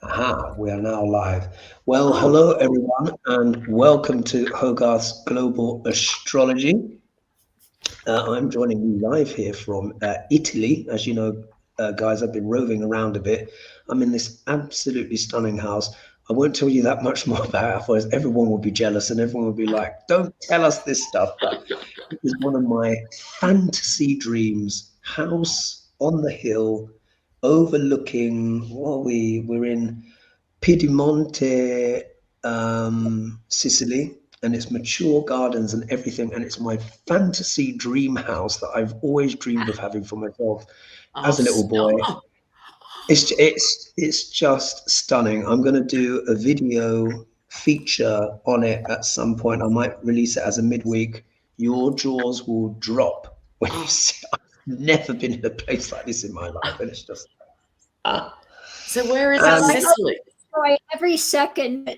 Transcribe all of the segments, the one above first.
Aha, we are now live. Well, hello everyone, and welcome to Hogarth's Global Astrology. I'm joining you live here from Italy. As you know, guys, I've been roving around a bit. I'm in this absolutely stunning house. I won't tell you that much more about it, otherwise everyone will be jealous and everyone will be like, don't tell us this stuff. But it is one of my fantasy dreams. House on the hill, overlooking, we're in Piedimonte, Sicily, and it's mature gardens and everything, and it's my fantasy dream house that I've always dreamed of having for myself as a little boy. It's just stunning. I'm going to do a video feature on it at some point. I might release it as a midweek. Your jaws will drop when you see. I've never been in a place like this in my life, and it's just. So where is Sicily? Enjoy every second.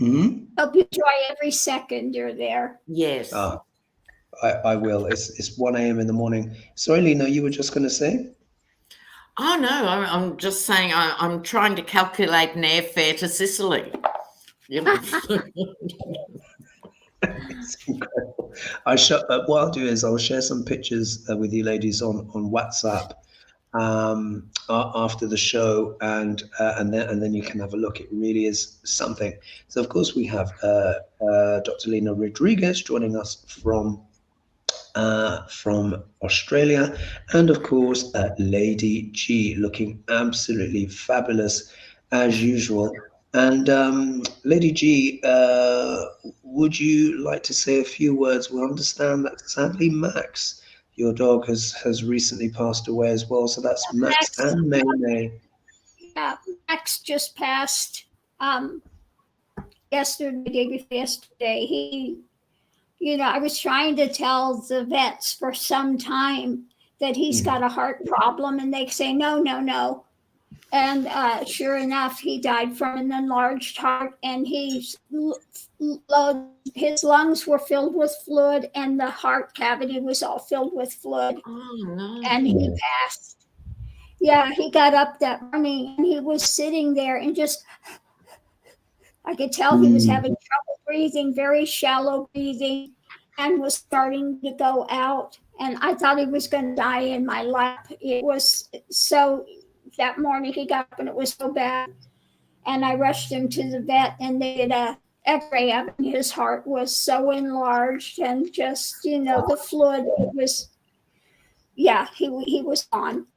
Hope you enjoy every second you're there. Yes. I will. It's 1 a.m. in the morning. Sorry, Lena, you were just going to say? Oh, no, I'm just saying I'm trying to calculate an airfare to Sicily. You know? It's incredible. What I'll do is I'll share some pictures with you ladies on WhatsApp after the show, and then you can have a look. It really is something. So of course we have Dr. Lena Rodriguez joining us from Australia, and of course Lady G, looking absolutely fabulous as usual. And Lady G, would you like to say a few words? We understand that sadly Max, your dog, has recently passed away as well. So that's Max and May. Yeah, Max just passed yesterday. He, I was trying to tell the vets for some time that he's got a heart problem, and they say no. And sure enough, he died from an enlarged heart, and his lungs were filled with fluid, and the heart cavity was all filled with fluid. Oh, no. And he passed. Yeah, he got up that morning, and he was sitting there, and I could tell he was having trouble breathing, very shallow breathing, and was starting to go out. And I thought he was going to die in my lap. It was so. That morning he got up and it was so bad, and I rushed him to the vet, and they did a x-ray of him. His heart was so enlarged, and just the fluid, it was, he was gone.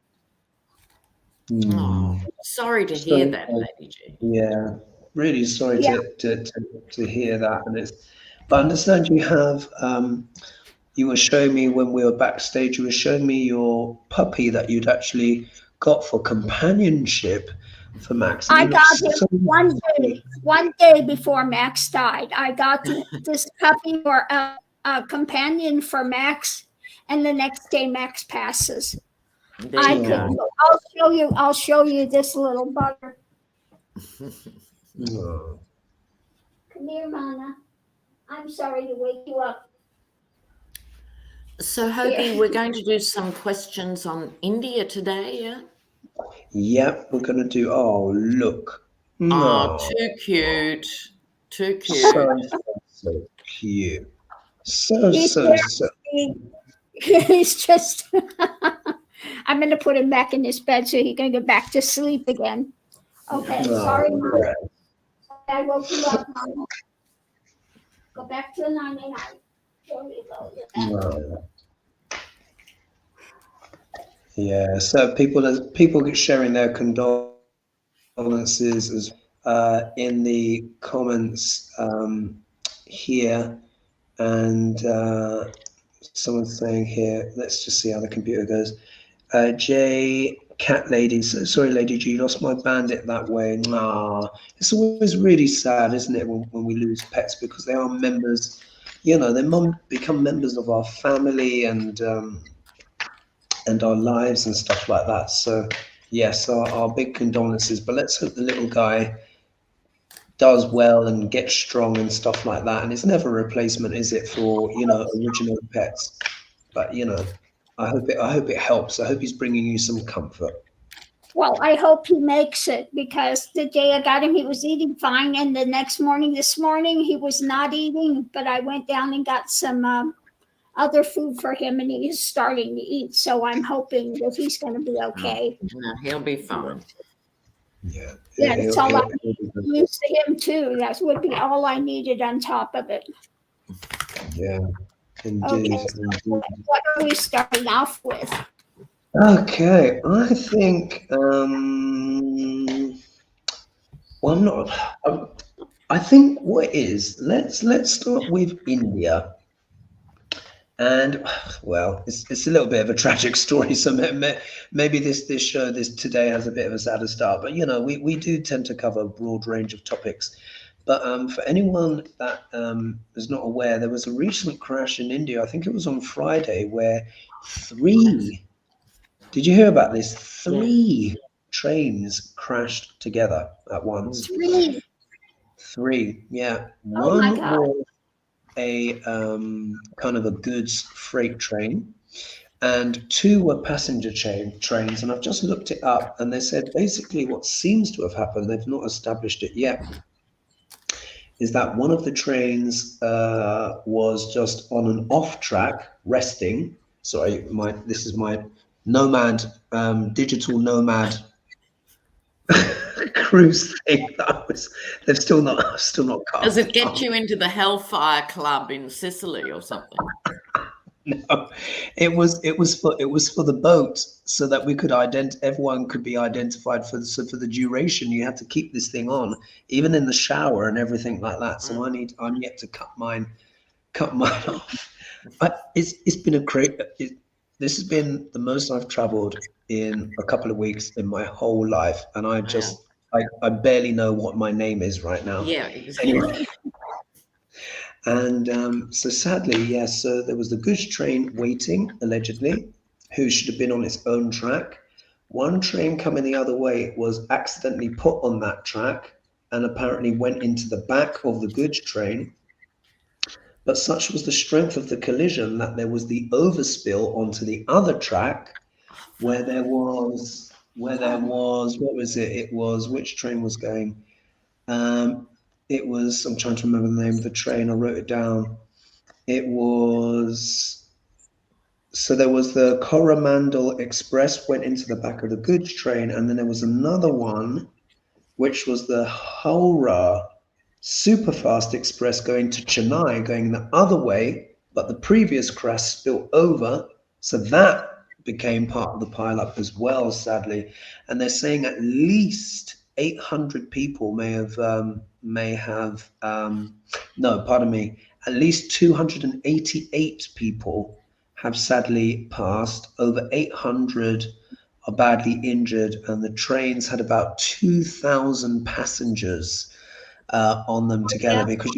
Oh, sorry to hear that, Lady G. Yeah, really sorry to hear that. And but I understand you have you were showing me when we were backstage, you were showing me your puppy that you'd actually got for companionship for Max. I got him one day before Max died. I got this puppy for a companion for Max, and the next day Max passes. I'll show you this little bugger. Come here, Mana. I'm sorry to wake you up. So, Hogie, we're going to do some questions on India today, yeah? Yep, we're going to do, look. Oh, too cute. Too cute. So cute. He's just, I'm going to put him back in his bed so he can go back to sleep again. Okay, sorry, Mom. I woke you up, Mom. Go back to the 99. Yeah, so people sharing their condolences as in the comments here, and someone's saying here, let's just see how the computer goes. J Cat Lady, so sorry Lady G, lost my bandit that way. It's always really sad, isn't it, when we lose pets, because they are members. They become members of our family and our lives and stuff like that. So yes, our big condolences, but let's hope the little guy does well and gets strong and stuff like that. And it's never a replacement, is it, for original pets? But I hope it helps. I hope he's bringing you some comfort. Well, I hope he makes it, because the day I got him, he was eating fine. And the next morning, this morning, he was not eating. But I went down and got some other food for him, and he is starting to eat. So I'm hoping that he's going to be okay. No, he'll be fine. Yeah. Yeah, that's all I need. Used to him too. That would be all I needed on top of it. Yeah. Indeed. Okay, so what are we starting off with? Okay, I think well, I'm not. I think what it is. Let's start with India, and well, it's a little bit of a tragic story. So maybe this show today has a bit of a sadder start. But you know, we do tend to cover a broad range of topics. But for anyone that is not aware, there was a recent crash in India. I think it was on Friday, where 3. Did you hear about this? 3 trains crashed together at once. 3, yeah. Oh my One God. was a kind of a goods freight train, and 2 were passenger trains. And I've just looked it up, and they said basically what seems to have happened, they've not established it yet, is that one of the trains was just on an off track resting. Sorry, this is my nomad, digital nomad cruise thing. They've still not cut. Does it get you into the Hellfire Club in Sicily or something? No, it was for the boat, so that we could everyone could be identified for the duration. You had to keep this thing on, even in the shower and everything like that. So I'm yet to cut mine off. But it's been a great. This has been the most I've traveled in a couple of weeks in my whole life, and I barely know what my name is right now. Yeah, exactly. Anyway. And so sadly, yes, so there was the goods train waiting, allegedly, who should have been on its own track. One train coming the other way was accidentally put on that track and apparently went into the back of the goods train. But such was the strength of the collision that there was the overspill onto the other track where there was, what was it? It was, which train was going? It was, I'm trying to remember the name of the train. I wrote it down. It was, so there was the Coromandel Express went into the back of the goods train. And then there was another one, which was the Howrah Superfast Express going to Chennai, going the other way. But the previous crash spilled over. So that became part of the pileup as well, sadly. And they're saying at least 800 people at least 288 people have sadly passed. Over 800 are badly injured, and the trains had about 2,000 passengers on them together, because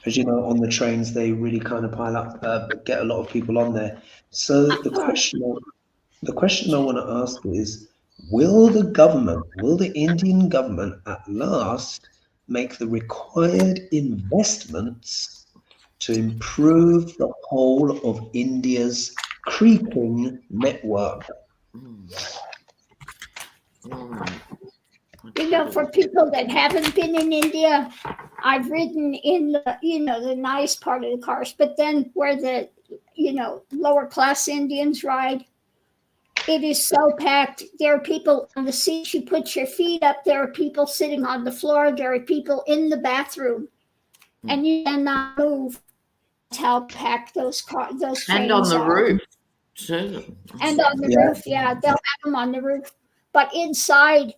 as you know, on the trains they really kind of pile up, get a lot of people on there. So the question I want to ask is, will the Indian government at last make the required investments to improve the whole of India's creeping network? You know, for people that haven't been in India, I've ridden in the nice part of the cars, but then where the, lower class Indians ride, it is so packed. There are people on the seats. You put your feet up. There are people sitting on the floor. There are people in the bathroom, and you cannot move. That's how packed those trains and on the are. roof too. And on the roof, yeah, they'll have them on the roof. But inside,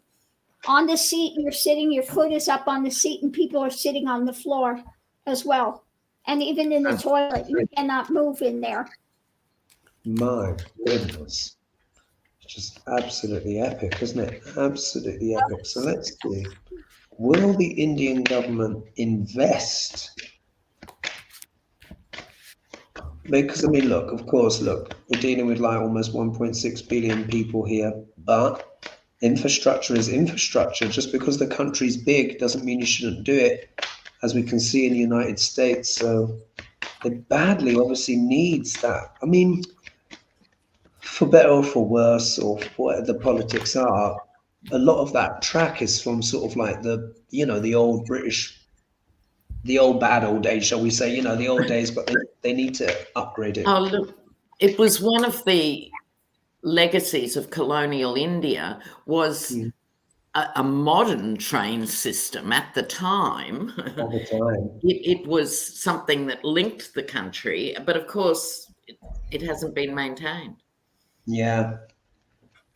on the seat, you're sitting. Your foot is up on the seat, and people are sitting on the floor as well. And even in the toilet, you cannot move in there. My goodness. Just absolutely epic, isn't it? Absolutely epic. So let's see. Will the Indian government invest? Because, I mean, look, we're dealing with like almost 1.6 billion people here, but infrastructure is infrastructure. Just because the country's big doesn't mean you shouldn't do it, as we can see in the United States. So it badly obviously needs that. I mean, for better or for worse, or for whatever the politics are, a lot of that track is from sort of like the, you know, the old British, the old bad old days, shall we say, you know, the old days, but they need to upgrade it. Oh, look, it was one of the legacies of colonial India was a modern train system at the time. All the time. It was something that linked the country, but of course it hasn't been maintained. Yeah.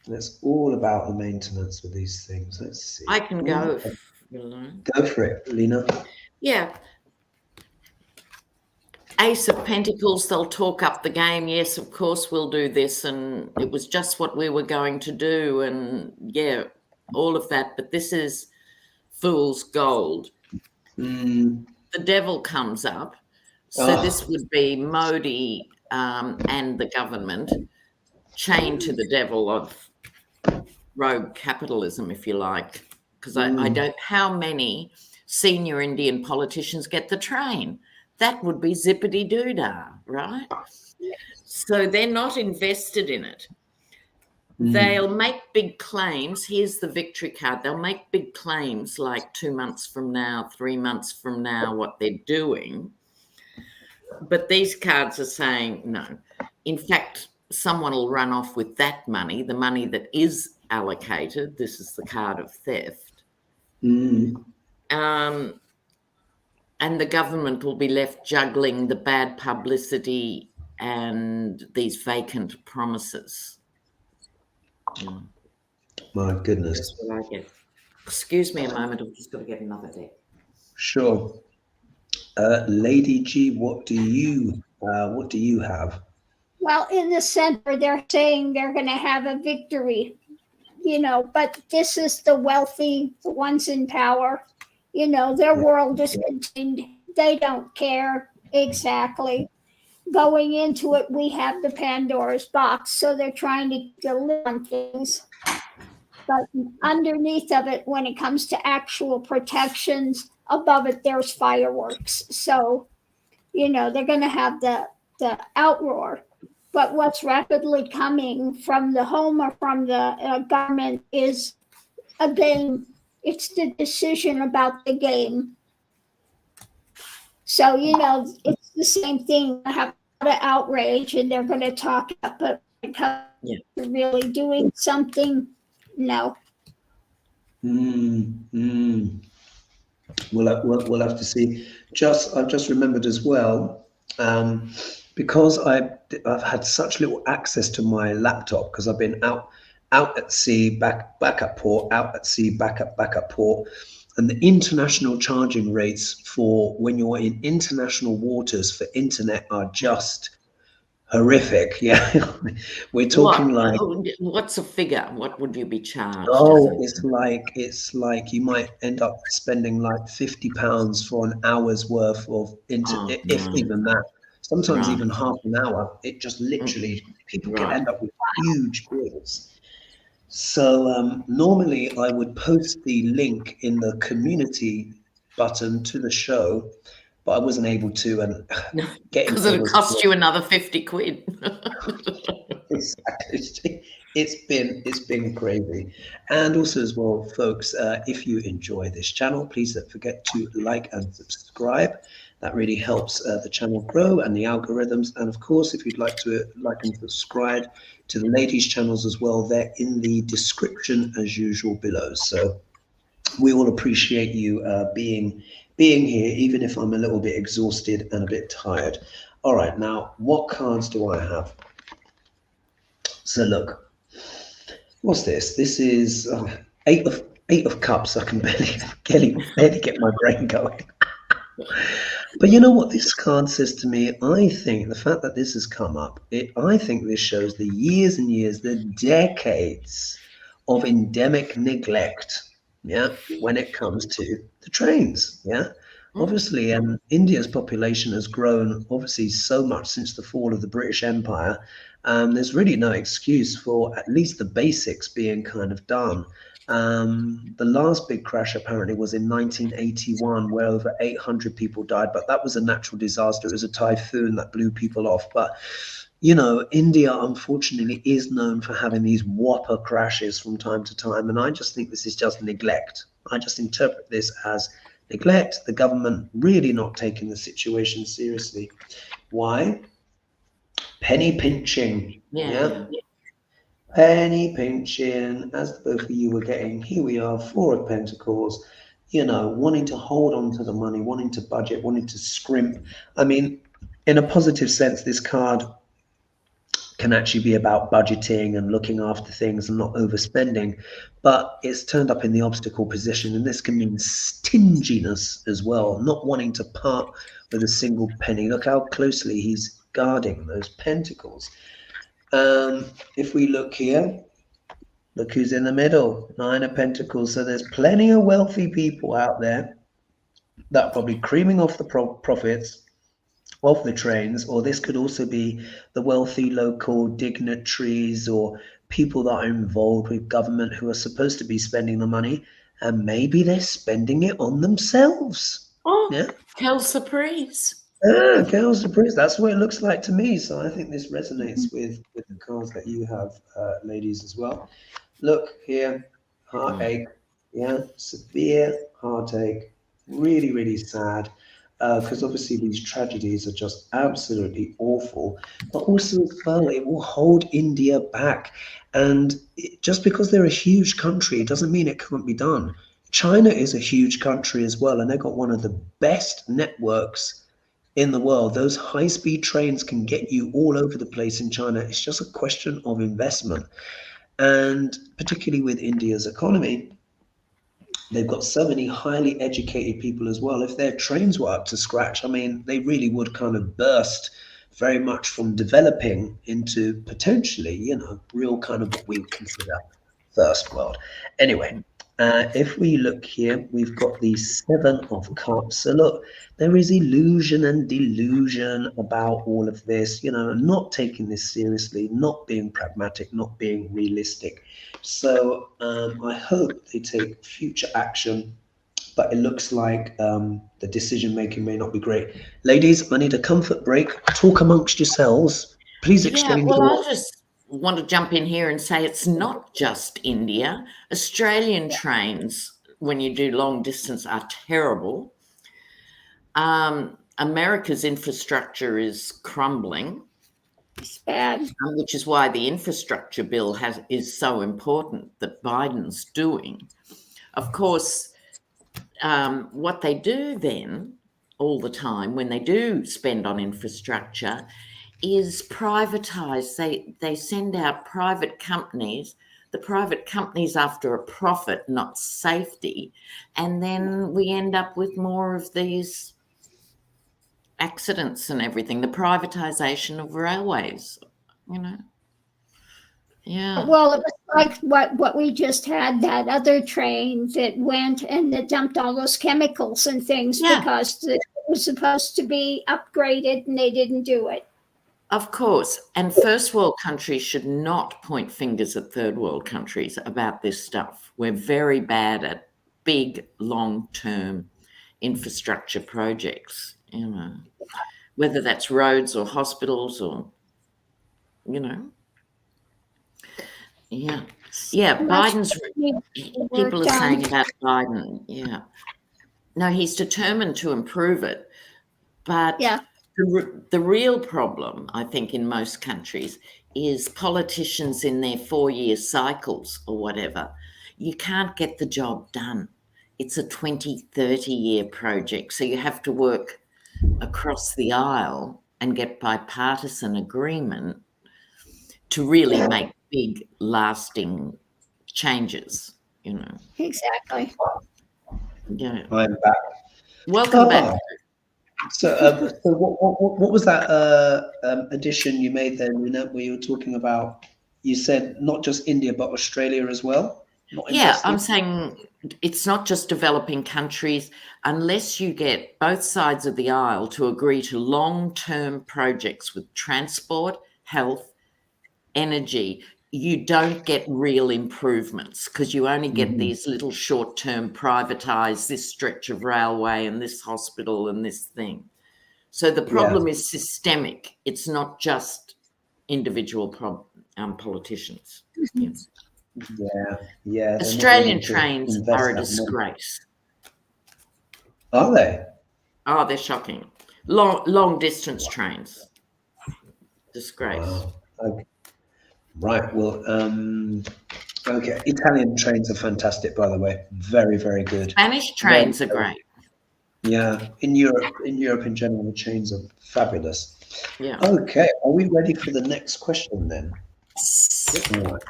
It's all about the maintenance with these things. Let's see. I can go if you like. Go for it, Lena. Yeah. Ace of Pentacles, they'll talk up the game. Yes, of course we'll do this, and it was just what we were going to do, and yeah, all of that. But this is Fool's Gold. The Devil comes up. So this would be Modi and the government chained to the devil of rogue capitalism, if you like, because I don't, how many senior Indian politicians get the train? That would be zippity doodah, right? So they're not invested in it. They'll make big claims. Here's the victory card. They'll make big claims like 2 months from now, 3 months from now, what they're doing. But these cards are saying no. In fact, someone will run off with that money, the money that is allocated. This is the card of theft. And the government will be left juggling the bad publicity and these vacant promises. My goodness. That's what I get. Excuse me a moment. I've just got to get another deck. Sure. Lady G, what do you have? Well, in the center, they're saying they're going to have a victory, you know, but this is the wealthy, the ones in power. You know, their world is contained. They don't care. Exactly. Going into it, we have the Pandora's box. So they're trying to deliver on things. But underneath of it, when it comes to actual protections, above it, there's fireworks. So, you know, they're going to have the outroar. But what's rapidly coming from the home or from the government is a game. It's the decision about the game. So, you know, it's the same thing. They have a lot of outrage and they're going to talk about, but because they're really doing something, no. We'll have to see. I've just remembered as well, because I've had such little access to my laptop because I've been out at sea, back at port, out at sea, back at port. And the international charging rates for when you're in international waters for internet are just horrific. Yeah. We're talking what's a figure? What would you be charged? It's like you might end up spending like £50 for an hour's worth of internet, if even that. Sometimes even half an hour. It just literally, people can end up with huge bills. So normally I would post the link in the community button to the show, but I wasn't able to and get because it'll cost you another 50 quid. Exactly. It's been crazy. And also as well, folks, if you enjoy this channel, please don't forget to like and subscribe. That really helps the channel grow and the algorithms. And of course, if you'd like to like and subscribe to the ladies' channels as well, they're in the description as usual below. So we all appreciate you being here, even if I'm a little bit exhausted and a bit tired. All right, now what cards do I have? So look, what's this? This is eight of cups. I can barely get my brain going. But you know what this card says to me? I think the fact that this has come up, I think this shows the years and years, the decades of endemic neglect, when it comes to the trains, Obviously, India's population has grown, obviously, so much since the fall of the British Empire. There's really no excuse for at least the basics being kind of done. The last big crash apparently was in 1981, where over 800 people died, but that was a natural disaster. It was a typhoon that blew people off. But India, unfortunately, is known for having these whopper crashes from time to time. And I just think this is just neglect. I just interpret this as neglect, the government really not taking the situation seriously. Why? Penny pinching. Yeah. Penny pinching, as both of you were getting. Here we are, Four of Pentacles, wanting to hold on to the money, wanting to budget, wanting to scrimp. I mean, in a positive sense, this card can actually be about budgeting and looking after things and not overspending, but it's turned up in the obstacle position, and this can mean stinginess as well, not wanting to part with a single penny. Look how closely he's guarding those pentacles. If we look here, look who's in the middle, Nine of Pentacles. So there's plenty of wealthy people out there that are probably creaming off the profits of the trains, or this could also be the wealthy local dignitaries or people that are involved with government who are supposed to be spending the money, and maybe they're spending it on themselves. Quelle surprise. Quelle surprise. That's what it looks like to me. So I think this resonates with the cards that you have, ladies, as well. Look here, heartache. Severe heartache. Really, really sad. Because obviously these tragedies are just absolutely awful, but also as well, it will hold India back. And just because they're a huge country, it doesn't mean it can't be done. China is a huge country as well, and they've got one of the best networks in the world. Those high-speed trains can get you all over the place in China. It's just a question of investment. And particularly with India's economy, they've got so many highly educated people as well. If their trains were up to scratch, I mean, they really would kind of burst very much from developing into potentially, real kind of what we would consider first world. Anyway, if we look here, we've got the Seven of Cups. So look, there is illusion and delusion about all of this, not taking this seriously, not being pragmatic, not being realistic. So I hope they take future action, but it looks like the decision-making may not be great. Ladies, I need a comfort break. Talk amongst yourselves. Please exchange. I just want to jump in here and say it's not just India. Australian trains, when you do long distance, are terrible. America's infrastructure is crumbling. It's bad. Which is why the infrastructure bill is so important that Biden's doing. Of course, what they do then all the time when they do spend on infrastructure is privatise. They send out private companies. The private companies after a profit, not safety, and then we end up with more of these accidents and everything. The privatisation of railways, Yeah. Well, it was like what we just had, that other train that went and that dumped all those chemicals and things because it was supposed to be upgraded and they didn't do it. Of course. And first world countries should not point fingers at third world countries about this stuff. We're very bad at big, long-term infrastructure projects, whether that's roads or hospitals or, Yeah. Biden's, people are saying about Biden, No, he's determined to improve it. But the real problem, I think, in most countries is politicians in their 4-year cycles or whatever. You can't get the job done. It's a 20, 30-year project. So you have to work across the aisle and get bipartisan agreement to really make big, lasting changes, Exactly. Yeah. I'm back. Welcome back. So what was that addition you made there, Lena, where you were talking about, you said not just India, but Australia as well? I'm saying it's not just developing countries. Unless you get both sides of the aisle to agree to long-term projects with transport, health, energy, you don't get real improvements because you only get these little short-term privatized, this stretch of railway and this hospital and this thing. So the problem is systemic. It's not just individual politicians. Yes. Yeah. Australian trains are a disgrace. Are they? Oh, they're shocking. Long distance trains. Disgrace. Wow. Okay. Right. Well, okay. Italian trains are fantastic, by the way. Very, very good. Spanish trains are great. Yeah. In Europe in general, the trains are fabulous. Yeah. Okay. Are we ready for the next question then? All right.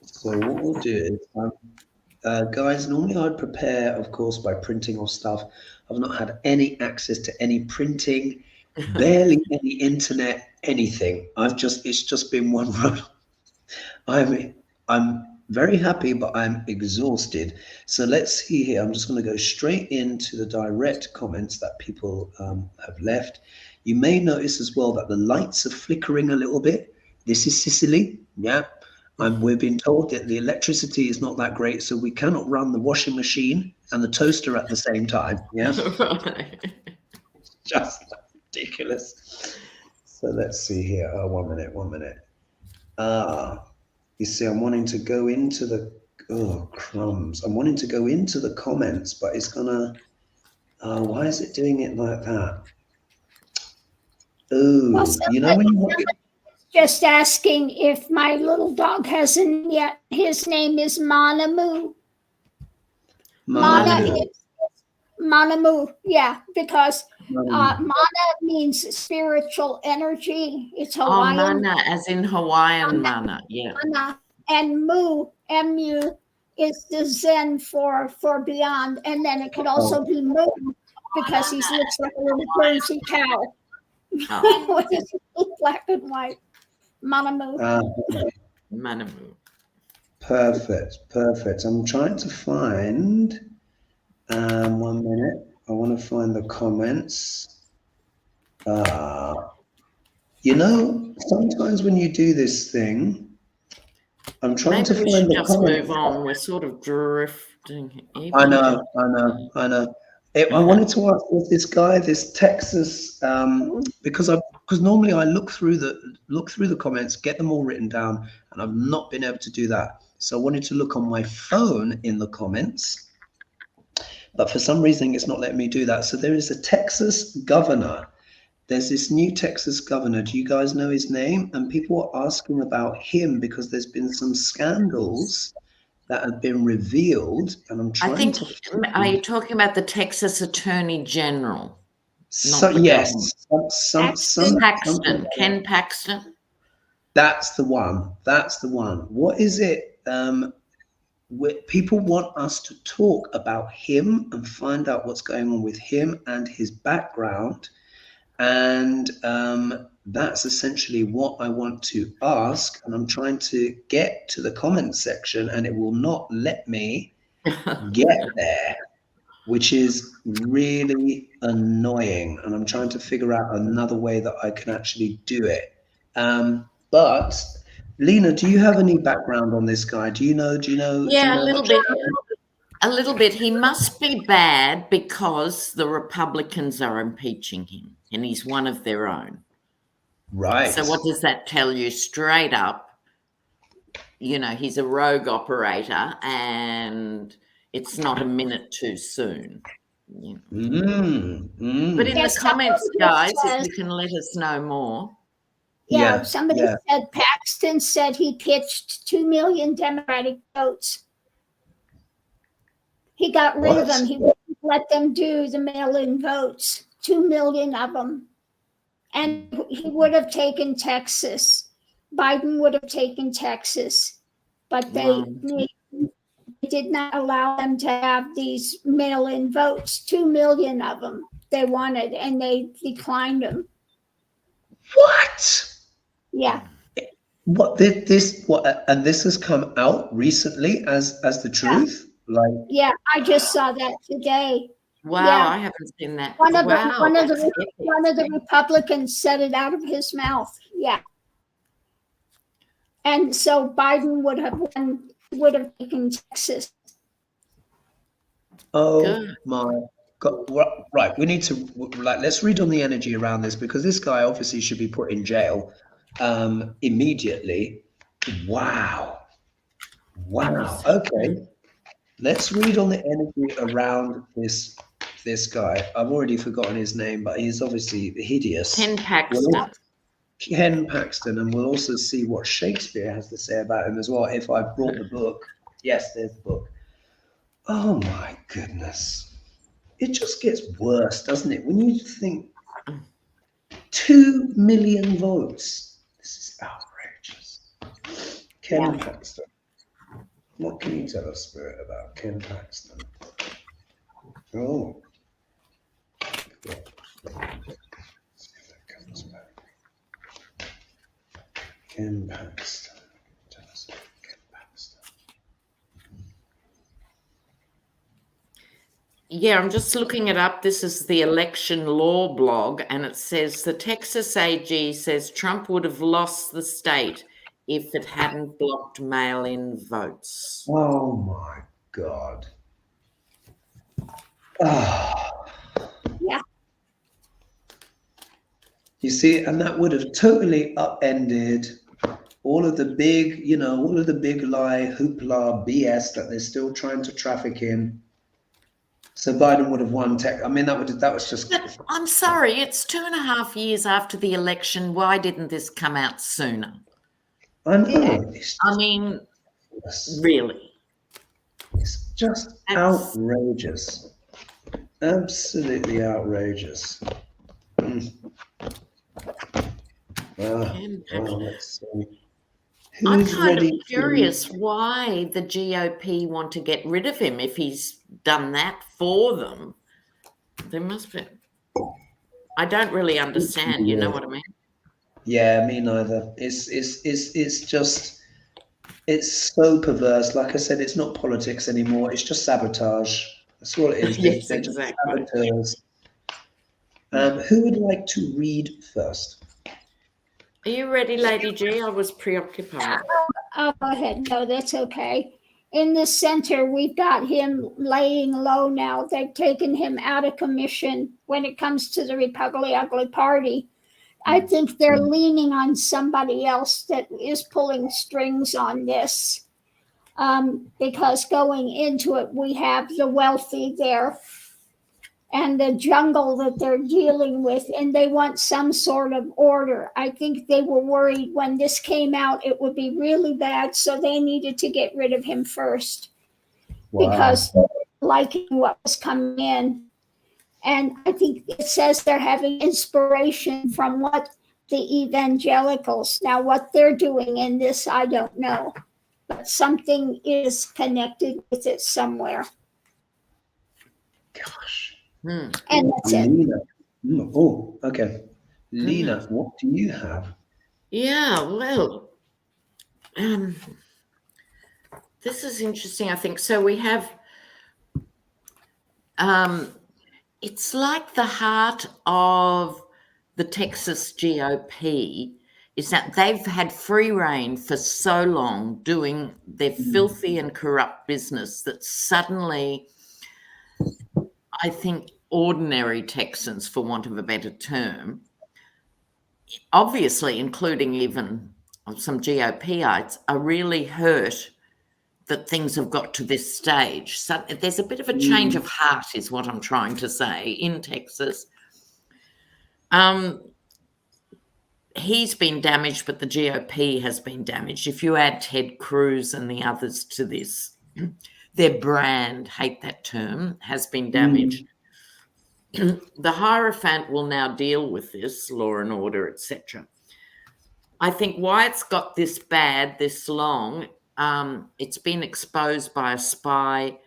So what we'll do is, guys, normally I'd prepare, of course, by printing off stuff. I've not had any access to any printing, barely any internet, anything. It's just been one run. I'm very happy, but I'm exhausted. So let's see here. I'm just going to go straight into the direct comments that people have left. You may notice as well that the lights are flickering a little bit. This is Sicily, yeah. We've been told that the electricity is not that great, so we cannot run the washing machine and the toaster at the same time. Yeah, just ridiculous. So let's see here. Oh, 1 minute. You see, I'm wanting to go into the crumbs. I'm wanting to go into the comments, but it's gonna. Why is it doing it like that? Oh, Well, you know when you. Just asking if my little dog hasn't yet. His name is Manamu. Manamu, yeah, because mana means spiritual energy. It's Hawaiian. Oh, mana, as in Hawaiian mana, yeah. Mana. And mu, M-U, is the Zen for beyond. And then it could also be moon, because he looks like a little Jersey cow. Oh. Black and white. Manamu. Manamu. Perfect. I'm trying to find. 1 minute. I want to find the comments. You know, sometimes when you do this thing, I'm trying to find the comments. Move on. We're sort of drifting. I know. I wanted to ask this guy, this Texas, because normally I look through the comments, get them all written down, and I've not been able to do that. So I wanted to look on my phone in the comments, but for some reason it's not letting me do that. So there is a Texas governor. There's this new Texas governor. Do you guys know his name? And people are asking about him because there's been some scandals that have been revealed, and I'm trying are you talking about the Texas Attorney General? So yes, Paxton, Ken Paxton. That's the one. What is it? People want us to talk about him and find out what's going on with him and his background, and that's essentially what I want to ask. And I'm trying to get to the comment section, and it will not let me get there, which is really annoying. And I'm trying to figure out another way that I can actually do it. But Lena, do you have any background on this guy? Do you know? Yeah, a little bit. He must be bad because the Republicans are impeaching him, and he's one of their own. Right. So what does that tell you straight up? You know, he's a rogue operator, and it's not a minute too soon. You know. But in the comments, guys, if you can let us know more. Yeah, somebody said Paxton said he pitched 2 million Democratic votes. He got rid of them. He wouldn't let them do the mail-in votes, 2 million of them. And he would have taken Texas. Biden would have taken Texas. But they did not allow them to have these mail-in votes, 2 million of them they wanted, and they declined them. What? Yeah. What did this? What? And this has come out recently as the truth. Yeah, I just saw that today. Wow, yeah. I haven't seen that. One of the Republicans said it out of his mouth. Yeah. And so Biden would have taken Texas. Oh my God! Right, we need to let's read on the energy around this, because this guy obviously should be put in jail. immediately. Wow. Okay. Let's read on the energy around this guy. I've already forgotten his name, but he's obviously hideous. Ken Paxton. Ken Paxton, and we'll also see what Shakespeare has to say about him as well. If I brought the book, yes, there's the book. Oh my goodness. It just gets worse, doesn't it? When you think 2 million votes, this is outrageous. Ken Paxton. What can you tell us, Spirit, about Ken Paxton? Oh. Let's see if that comes back. Ken Paxton. Tell us about Ken Paxton. Yeah, I'm just looking it up. This is the election law blog, and it says the Texas AG says Trump would have lost the state if it hadn't blocked mail-in votes. Oh my God. Ah. Yeah. You see, and that would have totally upended all of the big, all of the big lie, hoopla, BS that they're still trying to traffic in. So Biden would have won I mean, that was just. But I'm sorry, it's 2.5 years after the election. Why didn't this come out sooner? I know. I mean, really. It's just outrageous. Absolutely outrageous. Let's see. I'm kind of curious why the GOP want to get rid of him if he's done that for them. There must be. I don't really understand. You know what I mean? Yeah, me neither. It's just, it's so perverse. Like I said, it's not politics anymore. It's just sabotage. That's what it is. Yes, They're exactly. just saboteurs. Who would like to read first? Are you ready, Lady G? I was preoccupied. Oh, go ahead. No, that's okay. In the center, we've got him laying low now. They've taken him out of commission when it comes to the Republican Ugly Party. I think they're leaning on somebody else that is pulling strings on this. Because going into it, we have the wealthy there and the jungle that they're dealing with, and they want some sort of order. I think they were worried when this came out, it would be really bad, so they needed to get rid of him first. Wow. Because they were liking what was coming in. And I think it says they're having inspiration from what the evangelicals, now what they're doing in this, I don't know, but something is connected with it somewhere. Gosh. And that's Lena. Oh, okay. Lena, what do you have? Yeah, well, this is interesting, I think. So we have, it's like the heart of the Texas GOP is that they've had free reign for so long doing their filthy and corrupt business that suddenly, I think ordinary Texans, for want of a better term, obviously including even some GOPites, are really hurt that things have got to this stage. So there's a bit of a change of heart is what I'm trying to say in Texas. He's been damaged, but the GOP has been damaged. If you add Ted Cruz and the others to this, their brand, hate that term, has been damaged. The Hierophant will now deal with this, law and order, etc. I think why it's got this bad this long, it's been exposed by a spy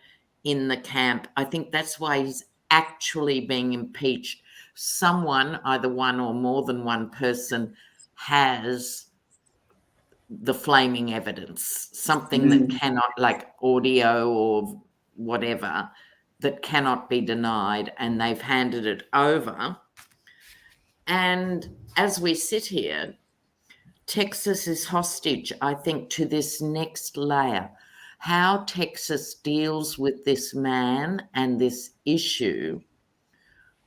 in the camp. I think that's why he's actually being impeached. Someone, either one or more than one person, has the flaming evidence, something that cannot, like audio or whatever, that cannot be denied, and they've handed it over. And as we sit here, Texas is hostage, I think, to this next layer. How Texas deals with this man and this issue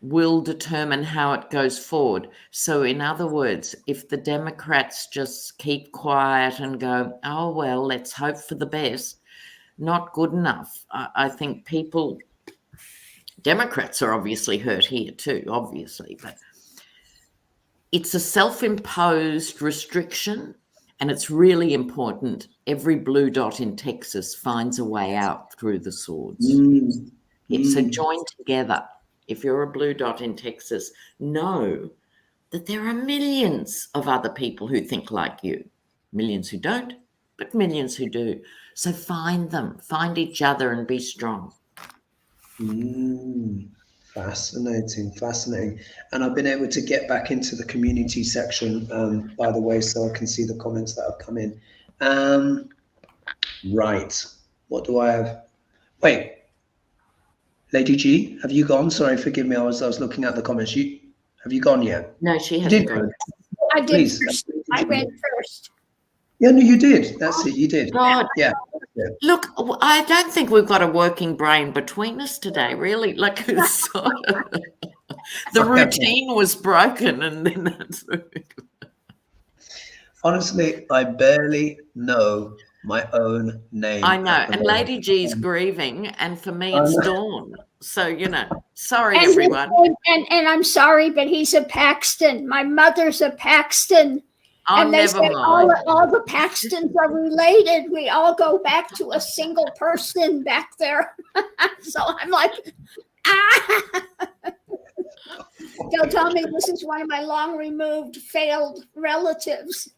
will determine how it goes forward. So in other words, if the Democrats just keep quiet and go, oh, well, let's hope for the best, not good enough. I think Democrats are obviously hurt here too, obviously, but it's a self-imposed restriction, and it's really important. Every blue dot in Texas finds a way out through the swords. So join together. If you're a blue dot in Texas, know that there are millions of other people who think like you. Millions who don't, but millions who do. So find them, find each other, and be strong. Fascinating, fascinating. And I've been able to get back into the community section, by the way, so I can see the comments that have come in. Right. What do I have? Wait. Lady G, have you gone? Sorry, forgive me. I was looking at the comments. Have you gone yet? No, she hasn't gone. I did. Please. First. I read first. Yeah, no, you did. That's it. You did. God. Yeah. Look, I don't think we've got a working brain between us today, really. Like, it's sort of, the routine was broken, and then that's. Honestly, I barely know my own name. I know, and Lady G's grieving, and for me it's Dawn. So, sorry, everyone. And I'm sorry, but he's a Paxton. My mother's a Paxton. Oh, and they never say mind. all the Paxtons are related. We all go back to a single person back there. So I'm like, They'll tell me this is one of my long removed failed relatives.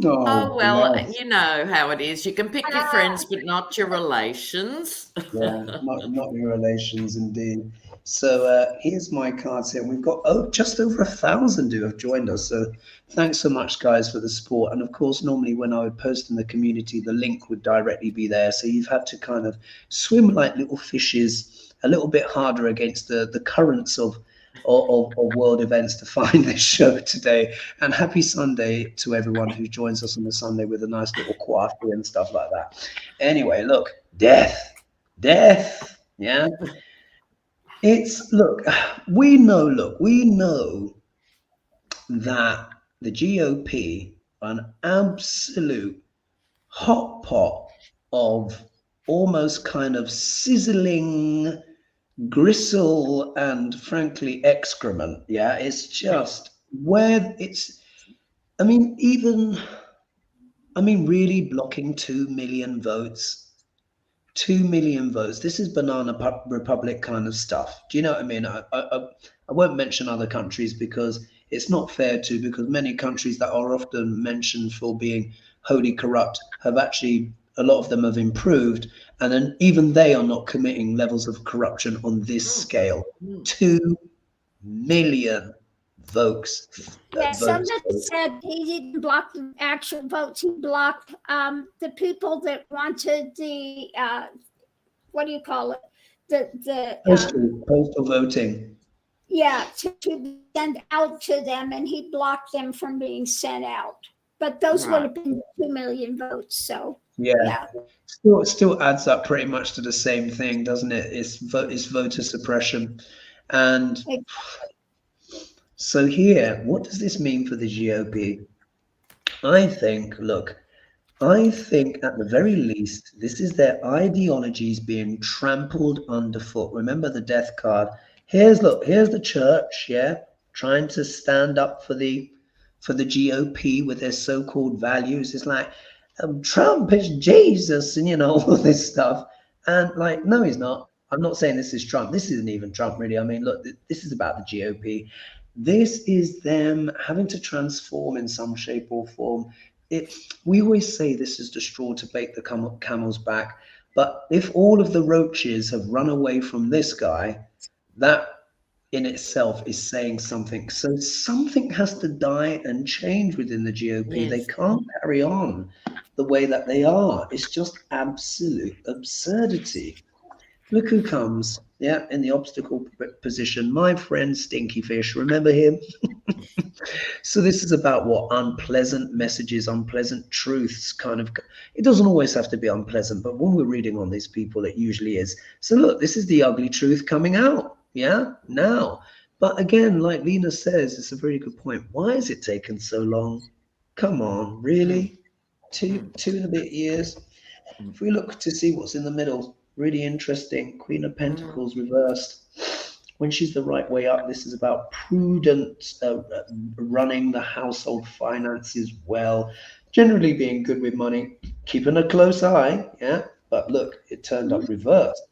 Oh, well, you know how it is. You can pick your friends, but not your relations. Yeah, not your relations, indeed. So here's my cards here. We've got just over 1,000 who have joined us. So thanks so much, guys, for the support. And of course, normally when I would post in the community, the link would directly be there. So you've had to kind of swim like little fishes, a little bit harder against the currents of world events to find this show today. And happy Sunday to everyone who joins us on the Sunday with a nice little coffee and stuff like that. Anyway, look, death, yeah. We know that the GOP are an absolute hot pot of almost kind of sizzling gristle and frankly excrement. Yeah, it's just where it's, really blocking 2 million votes. 2 million votes. This is banana republic kind of stuff. Do you know what I mean? I won't mention other countries because it's not fair to, because many countries that are often mentioned for being wholly corrupt have actually, a lot of them have improved, and then even they are not committing levels of corruption on this scale. 2 million votes. Yeah, somebody said he didn't block the actual votes. He blocked the people that wanted the what do you call it? The postal voting. Yeah, to send out to them, and he blocked them from being sent out. But those would have been 2 million votes. So yeah. Still adds up pretty much to the same thing, doesn't it? It's voter suppression. And so here, what does this mean for the GOP? I think at the very least, this is their ideologies being trampled underfoot. Remember the death card. Here's the church, yeah, trying to stand up for the GOP with their so-called values. It's like, Trump is Jesus, and all this stuff. And like, no, he's not. I'm not saying this is Trump. This isn't even Trump, really. I mean, look, this is about the GOP. This is them having to transform in some shape or form. We always say this is the straw to bake the camel's back. But if all of the roaches have run away from this guy, that in itself is saying something. So something has to die and change within the GOP. Yes. They can't carry on the way that they are. It's just absolute absurdity. Look who comes, in the obstacle position. My friend Stinky Fish, remember him? So this is about what? Unpleasant messages, unpleasant truths, kind of. It doesn't always have to be unpleasant, but when we're reading on these people, it usually is. So look, this is the ugly truth coming out. Yeah, now But again, like Lena says, it's a very good point. Why is it taking so long? Come on, really? Two and a bit years? If we look to see what's in the middle, really interesting. Queen of Pentacles reversed. When she's the right way up, this is about prudent running the household finances well, generally being good with money, keeping a close eye. Yeah, but look, it turned up reversed.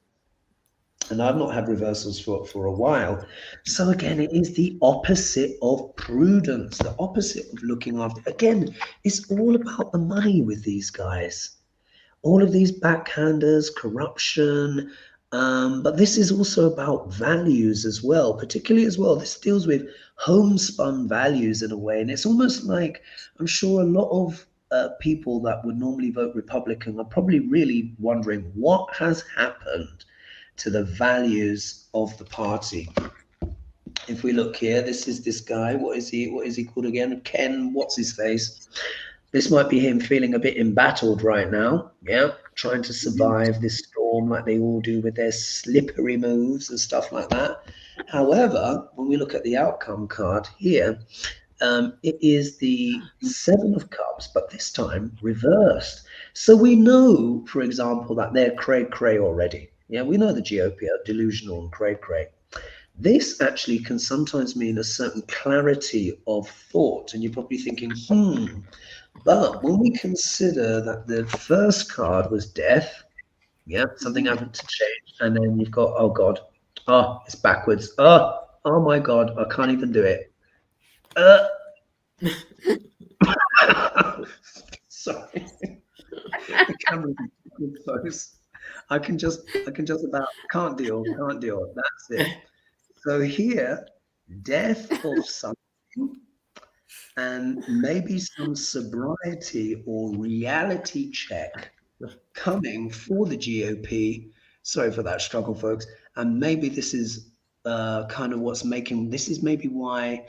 And I've not had reversals for a while. So again, it is the opposite of prudence, the opposite of looking after. Again, it's all about the money with these guys. All of these backhanders, corruption, but this is also about values as well, particularly as well. This deals with homespun values in a way. And it's almost like, I'm sure a lot of people that would normally vote Republican are probably really wondering what has happened to the values of the party. If we look here, this is this guy. What is he called again? Ken, what's his face? This might be him feeling a bit embattled right now. Yeah, trying to survive this storm like they all do with their slippery moves and stuff like that. However, when we look at the outcome card here, it is the Seven of Cups, but this time reversed. So we know, for example, that they're cray-cray already. Yeah, we know the GOP are delusional and cray-cray. This actually can sometimes mean a certain clarity of thought. And you're probably thinking, But when we consider that the first card was death, yeah, something happened to change. And then you've got, oh God, oh, it's backwards. Oh my God, I can't even do it. Sorry. The camera's too close. I can just about can't deal. That's it. So here, death of something and maybe some sobriety or reality check coming for the GOP. Sorry for that struggle, folks. And maybe this is kind of what's making, this is maybe why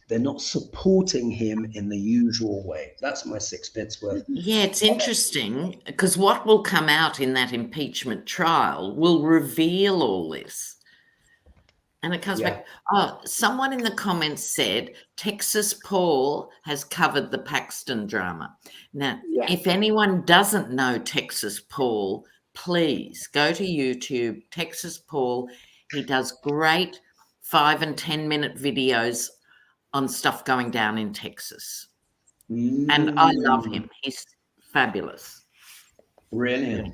they're not supporting him in the usual way. That's my 6 pence worth. Yeah, it's interesting because what will come out in that impeachment trial will reveal all this. And it comes back. Oh, someone in the comments said Texas Paul has covered the Paxton drama. Now, if anyone doesn't know Texas Paul, please go to YouTube, Texas Paul. He does great 5 and 10 minute videos on stuff going down in Texas. And I love him. He's fabulous. Brilliant.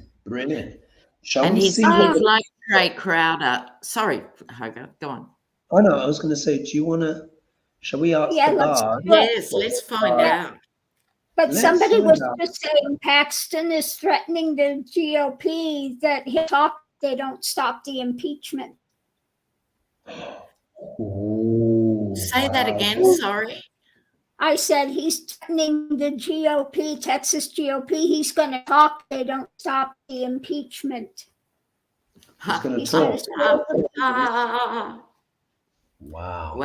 And he's like Trey Crowder. Sorry, Hogarth, go on. Oh no, I was going to say, shall we ask the bard? Yes, let's find out. But somebody was just saying Paxton is threatening the GOP that he'll talk, they don't stop the impeachment. Say that again, sorry. I said he's threatening the GOP, Texas GOP. He's going to talk. They don't stop the impeachment. He's going to talk. Wow.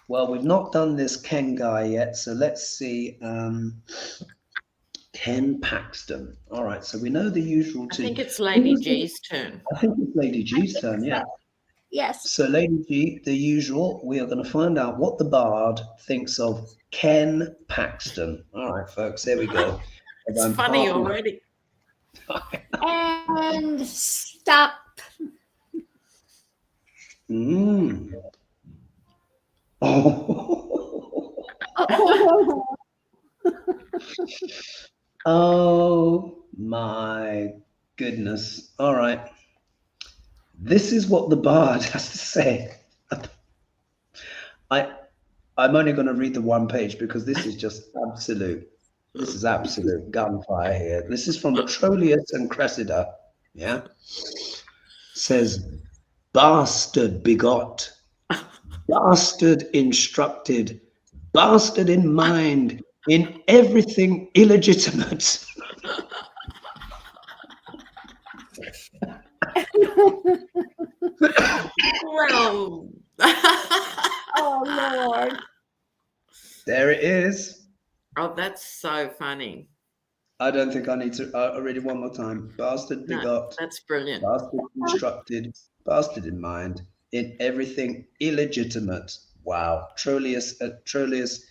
Well, we've not done this Ken guy yet, so let's see. Ken Paxton. All right, so we know the usual two. I think it's Lady G's turn. I think it's Lady G's turn, yeah. Yes. So, Lady G, the usual, we are going to find out what the bard thinks of Ken Paxton. All right, folks, there we go. It's funny already. And stop. Oh my goodness. All right. This is what the bard has to say. I'm only going to read the one page because this is just absolute gunfire here. This is from Troilus and Cressida. Yeah. Says, bastard begot, bastard instructed, bastard in mind, in everything illegitimate. Well. Oh, Lord. There it is. Oh, that's so funny. I don't think I need to read it one more time. Bastard begot. That's brilliant. Bastard instructed. Bastard in mind. in everything illegitimate. Wow. Troilus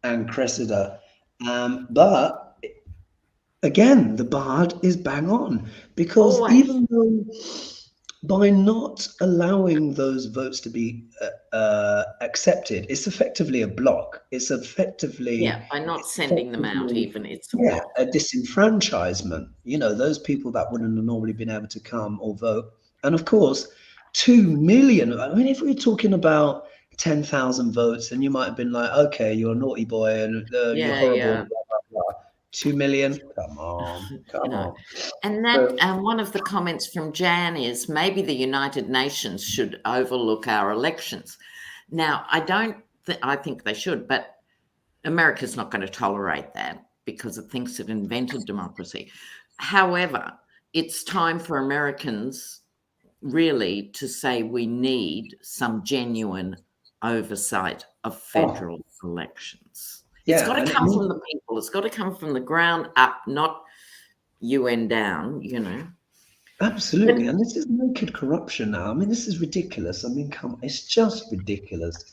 and Cressida. But again, the bard is bang on, because Always. even though by not allowing those votes to be accepted, it's effectively a block. It's effectively by not sending them out even, it's a block. a disenfranchisement. You know, those people that wouldn't have normally been able to come or vote. And of course, 2 million. I mean, if we're talking about 10,000 votes, then you might have been like, okay, you're a naughty boy and you're horrible. Yeah. Blah, blah, blah. 2 million? Come on, come on. And that one of the comments from Jan is maybe the United Nations should overlook our elections. Now, I think they should, but America's not going to tolerate that because it thinks it invented democracy. However, it's time for Americans really to say we need some genuine oversight of federal elections. It's got to come from the people. It's got to come from the ground up, not UN down, you know. Absolutely. And this is naked corruption now. I mean, this is ridiculous. I mean, come on, it's just ridiculous.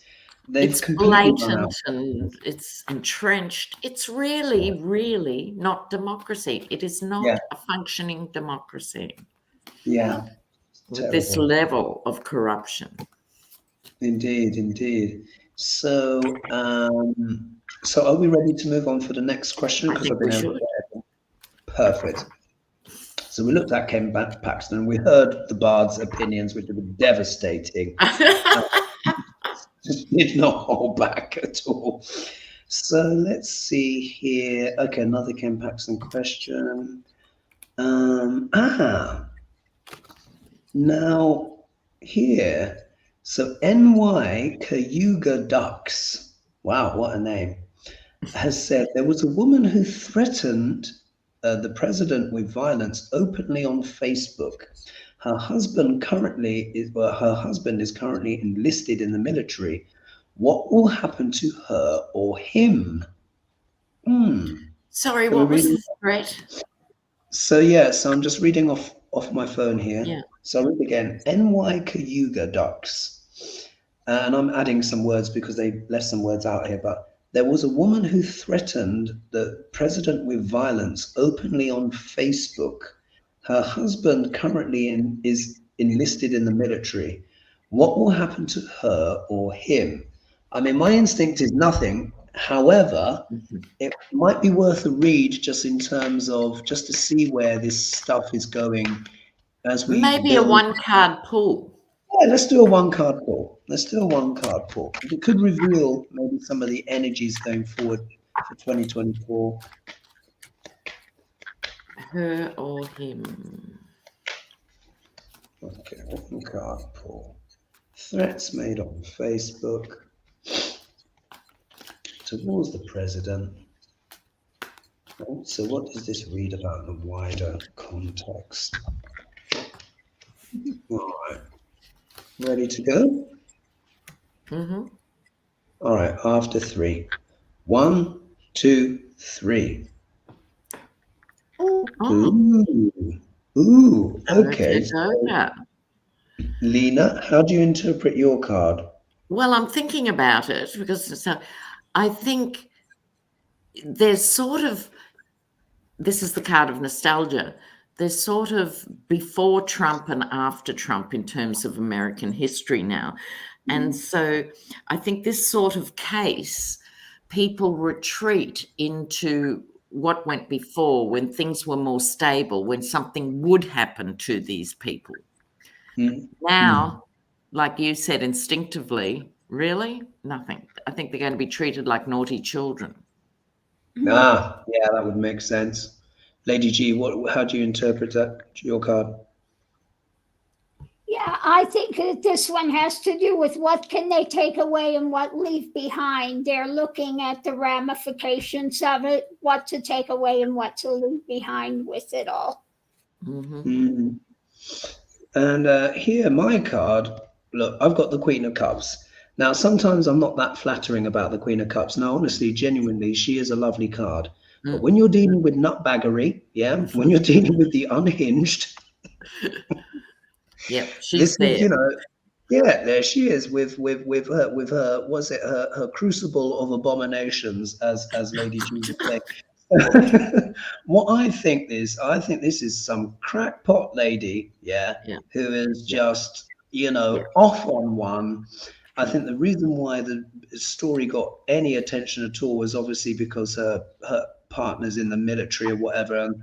It's blatant and it's entrenched. It's really, really not democracy. It is not a functioning democracy. Yeah. With this level of corruption. Indeed, indeed. So, so are we ready to move on for the next question? I think we should. Perfect. So we looked at Ken Paxton and we heard the bard's opinions, which were devastating. Just did not hold back at all. So let's see here. Okay, another Ken Paxton question. Now here, so NY Cayuga Ducks, wow, what a name, has said there was a woman who threatened the president with violence openly on Facebook. Her husband is currently enlisted in the military. What will happen to her or him? Sorry, what was the threat? So so I'm just reading off my phone here. Yeah. So I'll read again. NY Cayuga Ducks. And I'm adding some words because they left some words out here, but there was a woman who threatened the president with violence openly on Facebook. Her husband currently is enlisted in the military. What will happen to her or him? I mean, my instinct is nothing. However, it might be worth a read just in terms of just to see where this stuff is going as we maybe a one-card pull. Yeah, let's do a one-card pull. It could reveal maybe some of the energies going forward for 2024. Her or him. Okay, one-card pull. Threats made on Facebook towards the president. So what does this read about the wider context? All right. Ready to go? All right, after 3. 1, 2, 3. Ooh, okay. Lena, how do you interpret your card? Well, I'm thinking about it because I think there's sort of, this is the card of nostalgia. There's sort of before Trump and after Trump in terms of American history now. And so I think this sort of case, people retreat into what went before when things were more stable, when something would happen to these people. Now, like you said, instinctively, really nothing. I think they're going to be treated like naughty children. Yeah, that would make sense. Lady G, how do you interpret that, your card? Yeah, I think that this one has to do with what can they take away and what leave behind. They're looking at the ramifications of it, what to take away and what to leave behind with it all. And here, my card, look, I've got the Queen of Cups. Now, sometimes I'm not that flattering about the Queen of Cups. No, honestly, genuinely, she is a lovely card. But when you're dealing with nutbaggery, when you're dealing with the unhinged, she's there. Yeah, there she is with her was it her crucible of abominations, as Lady G would say. What I think this is some crackpot lady, who is just, off on one. I think the reason why the story got any attention at all was obviously because her partner's in the military or whatever, and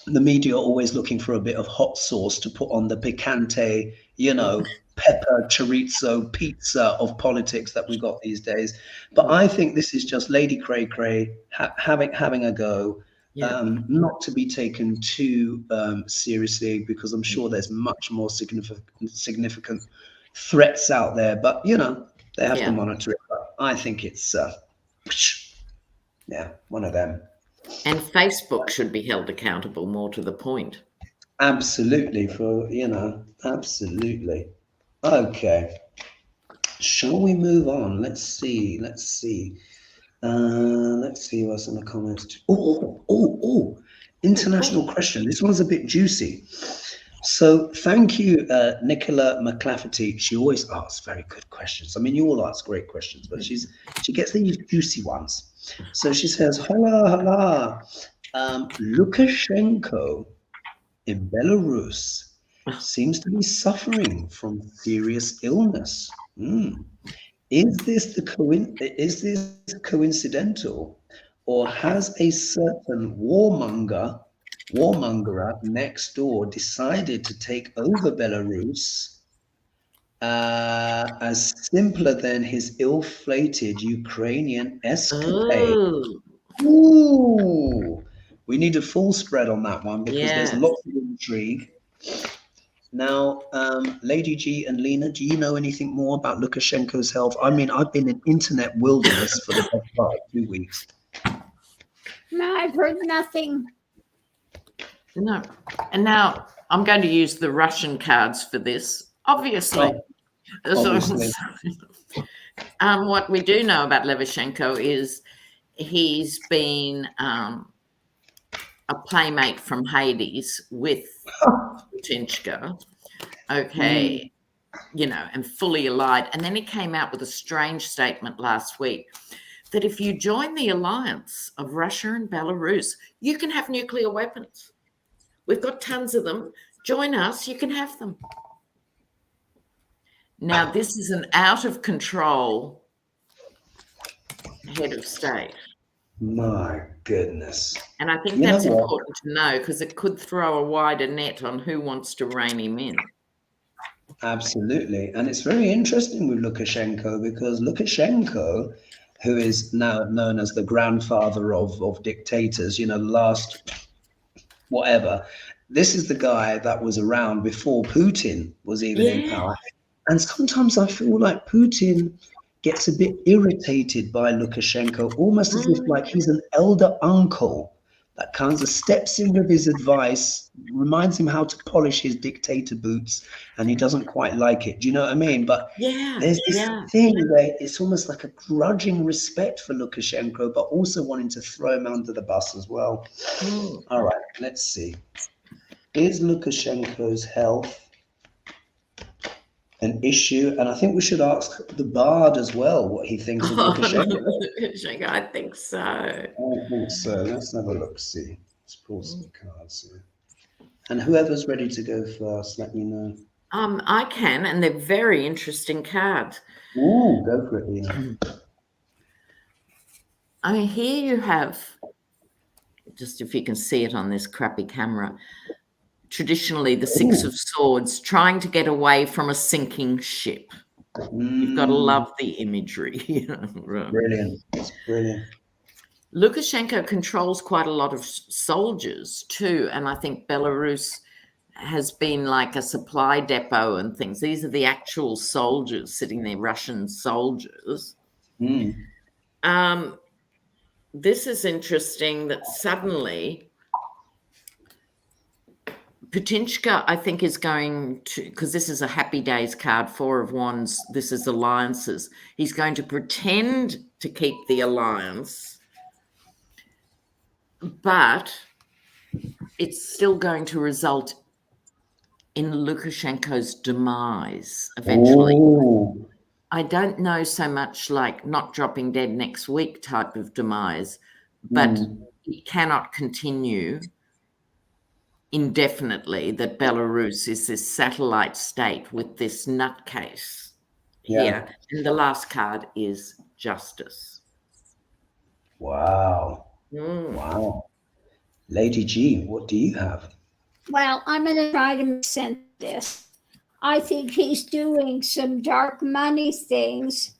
the media are always looking for a bit of hot sauce to put on the picante, pepper chorizo pizza of politics that we got these days. But I think this is just Lady Cray Cray having a go, not to be taken too seriously, because I'm sure there's much more significant threats out there. But they have to monitor it. But I think it's one of them. And Facebook should be held accountable, more to the point. Absolutely, absolutely. Okay. Shall we move on? Let's see. Let's see what's in the comments. Oh, international question. This one's a bit juicy. So thank you, Nicola McClafferty. She always asks very good questions. I mean, you all ask great questions, but she gets these juicy ones. So she says, hola. Lukashenko in Belarus seems to be suffering from serious illness. Is this coincidental, or has a certain warmonger next door decided to take over Belarus as simpler than his ill-fated Ukrainian escapade? Ooh, we need a full spread on that one, because there's lots of intrigue. Now, Lady G and Lena, do you know anything more about Lukashenko's health? I mean, I've been in internet wilderness for the past 2 weeks. No, I've heard nothing. No. And now I'm going to use the Russian cards for this, obviously. What we do know about Lukashenko is he's been a playmate from Hades with Putinchka, and fully allied. And then he came out with a strange statement last week that if you join the alliance of Russia and Belarus, you can have nuclear weapons. We've got tons of them. Join us, you can have them. Now, this is an out of control head of state. My goodness. And I think that's important to know, because it could throw a wider net on who wants to rein him in. Absolutely. And it's very interesting with Lukashenko, because Lukashenko, who is now known as the grandfather of dictators, the last whatever, this is the guy that was around before Putin was even in power. And sometimes I feel like Putin gets a bit irritated by Lukashenko, almost as if like he's an elder uncle that kind of steps in with his advice, reminds him how to polish his dictator boots, and he doesn't quite like it. Do you know what I mean? But there's this thing where it's almost like a grudging respect for Lukashenko, but also wanting to throw him under the bus as well. All right, let's see. Is Lukashenko's health an issue? And I think we should ask the Bard as well what he thinks of Lukashenko. I think so. I think so. Let's have a look. See, let's pull some cards here. And whoever's ready to go first, let me know. I can, and they're very interesting cards. Ooh, go for it, Lena. I mean, here you have, just if you can see it on this crappy camera, traditionally the Six of Swords, trying to get away from a sinking ship. You've got to love the imagery. Brilliant. It's brilliant. Lukashenko controls quite a lot of soldiers too, and I think Belarus has been like a supply depot and things. These are the actual soldiers sitting there, Russian soldiers. This is interesting that suddenly Putinchka, I think, is going to, because this is a happy days card, Four of Wands, this is alliances. He's going to pretend to keep the alliance, but it's still going to result in Lukashenko's demise eventually. Oh. I don't know so much like not dropping dead next week type of demise, but it cannot continue indefinitely that Belarus is this satellite state with this nutcase here. And the last card is Justice. Wow. Wow. Lady G, what do you have? Well, I'm going to try to make sense of this. I think he's doing some dark money things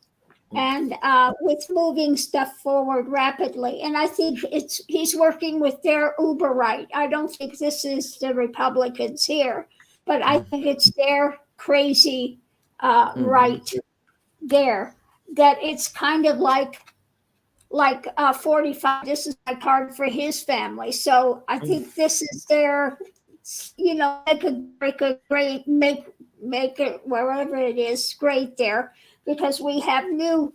and with moving stuff forward rapidly. And I think he's working with their uber right. I don't think this is the Republicans here, but I think it's their crazy right there, that it's kind of like 45. This is my card for his family. So I think this is their, make it wherever it is great there, because we have new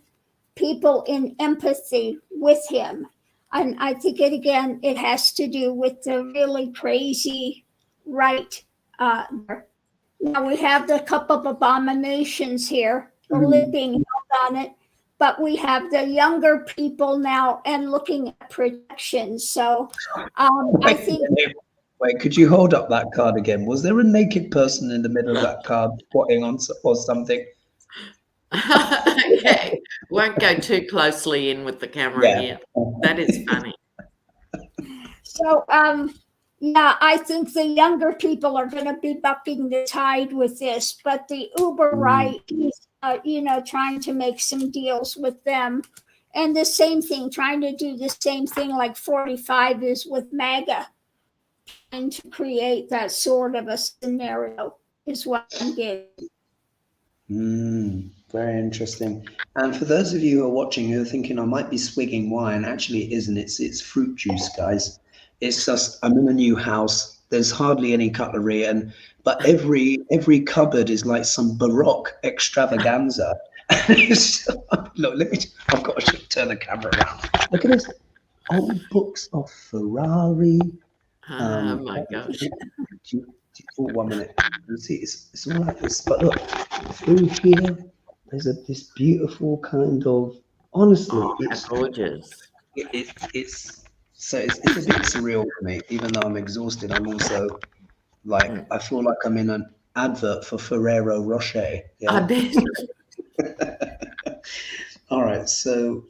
people in empathy with him. And I think it has to do with the really crazy right. Now we have the cup of abominations here, the lid being held on it, but we have the younger people now and looking at protection. So I think. Wait, could you hold up that card again? Was there a naked person in the middle of that card squatting on or something? Okay, won't go too closely in with the camera here. That is funny. So, I think the younger people are going to be bucking the tide with this, but the uber right, trying to make some deals with them. And the same thing, trying to do the same thing like 45 is with MAGA, and to create that sort of a scenario is what I'm getting. Very interesting. And for those of you who are watching who are thinking I might be swigging wine, actually it isn't. It's fruit juice, guys. It's just, I'm in a new house. There's hardly any cutlery, but every cupboard is like some Baroque extravaganza. Look, I've got to turn the camera around. Look at this. Old books of Ferrari. Oh my gosh. 1 minute. You see, it's all like this. But look, through here, there's this beautiful kind of, honestly, it's gorgeous. It's a bit surreal for me. Even though I'm exhausted, I'm also like, I feel like I'm in an advert for Ferrero Rocher. Yeah? I bet. All right, so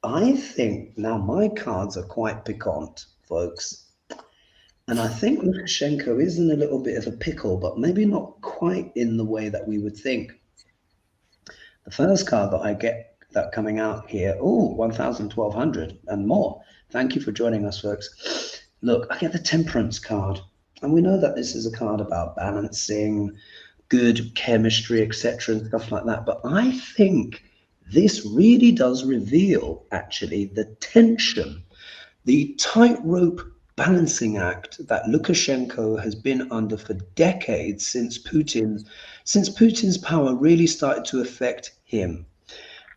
I think now my cards are quite piquant, folks. And I think Lukashenko is in a little bit of a pickle, but maybe not quite in the way that we would think. The first card that I get that coming out here, 1,1200 and more. Thank you for joining us, folks. Look, I get the Temperance card. And we know that this is a card about balancing, good chemistry, etc. and stuff like that. But I think this really does reveal, actually, the tension, the tightrope balancing act that Lukashenko has been under for decades since Putin's power really started to affect him.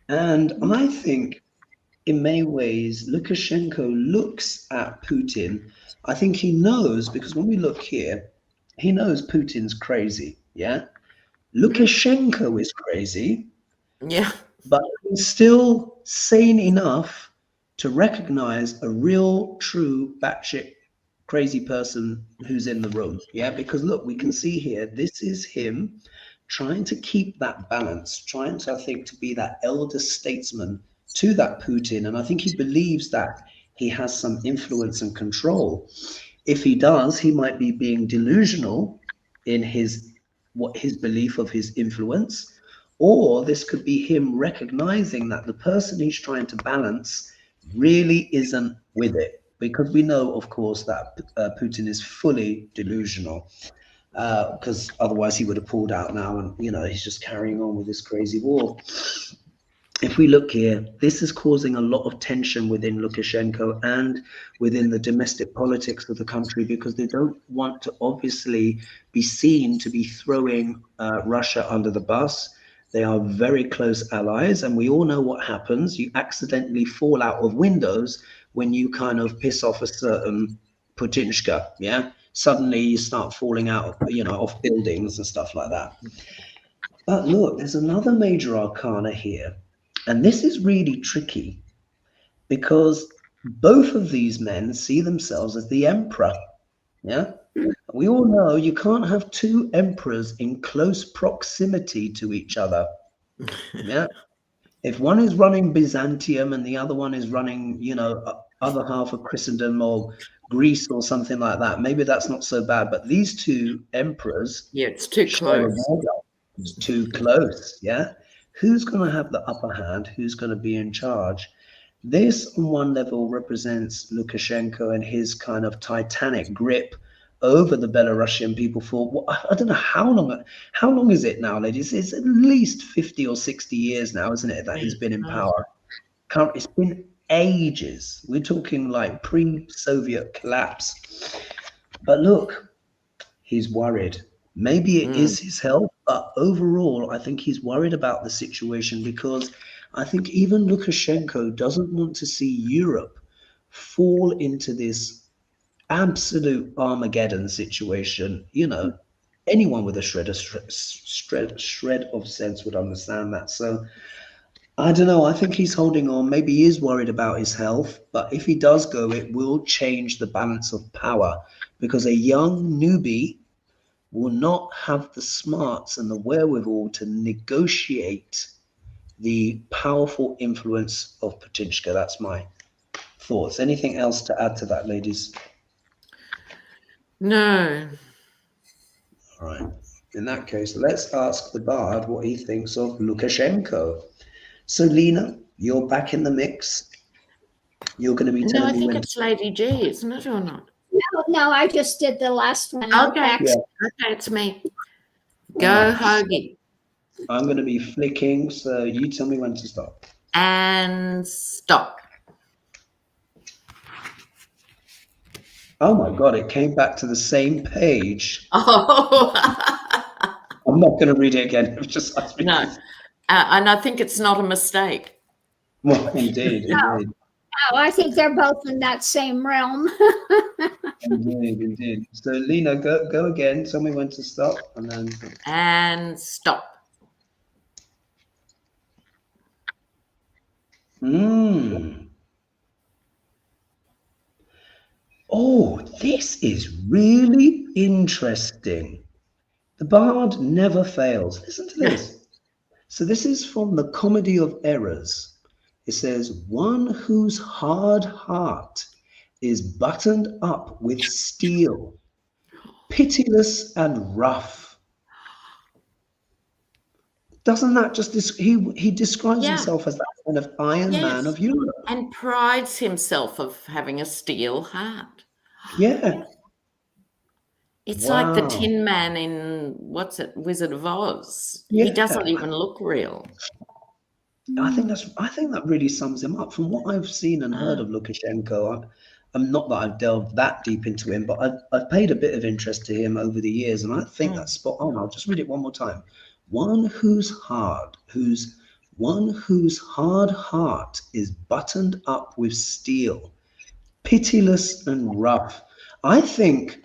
And I think in many ways, Lukashenko looks at Putin. I think he knows, because when we look here, he knows Putin's crazy. Yeah. Lukashenko is crazy. Yeah. But he's still sane enough to recognize a real, true, batshit crazy person who's in the room. Yeah, because look, we can see here, this is him trying to keep that balance, trying to, I think, to be that elder statesman to that Putin. And I think he believes that he has some influence and control. If he does, he might be being delusional in his belief of his influence. Or this could be him recognizing that the person he's trying to balance really isn't with it. Because we know, of course, that Putin is fully delusional, because otherwise he would have pulled out now and, he's just carrying on with this crazy war. If we look here, this is causing a lot of tension within Lukashenko and within the domestic politics of the country, because they don't want to obviously be seen to be throwing Russia under the bus. They are very close allies, and we all know what happens. You accidentally fall out of windows when you kind of piss off a certain Putinshka, yeah? suddenly you start falling out, off buildings and stuff like that. But look, there's another major arcana here, and this is really tricky because both of these men see themselves as the emperor. Yeah, we all know you can't have two emperors in close proximity to each other. Yeah, if one is running Byzantium and the other one is running, other half of Christendom or Greece or something like that, maybe that's not so bad. But these two emperors, Yeah, it's too close. It's too close. Yeah, who's going to have the upper hand? Who's going to be in charge? This, on one level, represents Lukashenko and his kind of titanic grip over the Belarusian people for, I don't know how long. How long is it now, ladies? It's at least 50 or 60 years now, isn't it, that he's been in power? It's been ages. We're talking like pre-Soviet collapse. But look, he's worried. Maybe it is his health, but overall, I think he's worried about the situation because I think even Lukashenko doesn't want to see Europe fall into this absolute Armageddon situation. Anyone with a shred of sense would understand that. So I don't know. I think he's holding on. Maybe he is worried about his health, but if he does go, it will change the balance of power because a young newbie will not have the smarts and the wherewithal to negotiate the powerful influence of Putinska. That's my thoughts. Anything else to add to that, ladies? No. All right. In that case, let's ask the bard what he thinks of Lukashenko. So, Lena, you're back in the mix. You're going to be telling me I think it's Lady G, isn't it, or not? No, I just did the last one. Okay, okay, it's me. Go, Hogie. I'm going to be flicking, so you tell me when to stop. And stop. Oh my God, it came back to the same page. Oh. I'm not going to read it again. It just no. And I think it's not a mistake. Well, indeed. Oh, I think they're both in that same realm. Indeed. So, Lena, go again. Tell me when to stop. And stop. Oh, this is really interesting. The bard never fails. Listen to this. So this is from the Comedy of Errors. It says, one whose hard heart is buttoned up with steel, pitiless and rough. Doesn't that just, he describes himself as that kind of Iron Man of Europe. And prides himself of having a steel heart. Yeah. It's like the Tin Man in, Wizard of Oz. Yeah. He doesn't even look real. I think that really sums him up. From what I've seen and heard of Lukashenko, I'm not that I've delved that deep into him, but I've paid a bit of interest to him over the years, and I think that's spot on. I'll just read it one more time. One whose hard heart is buttoned up with steel, pitiless and rough. I think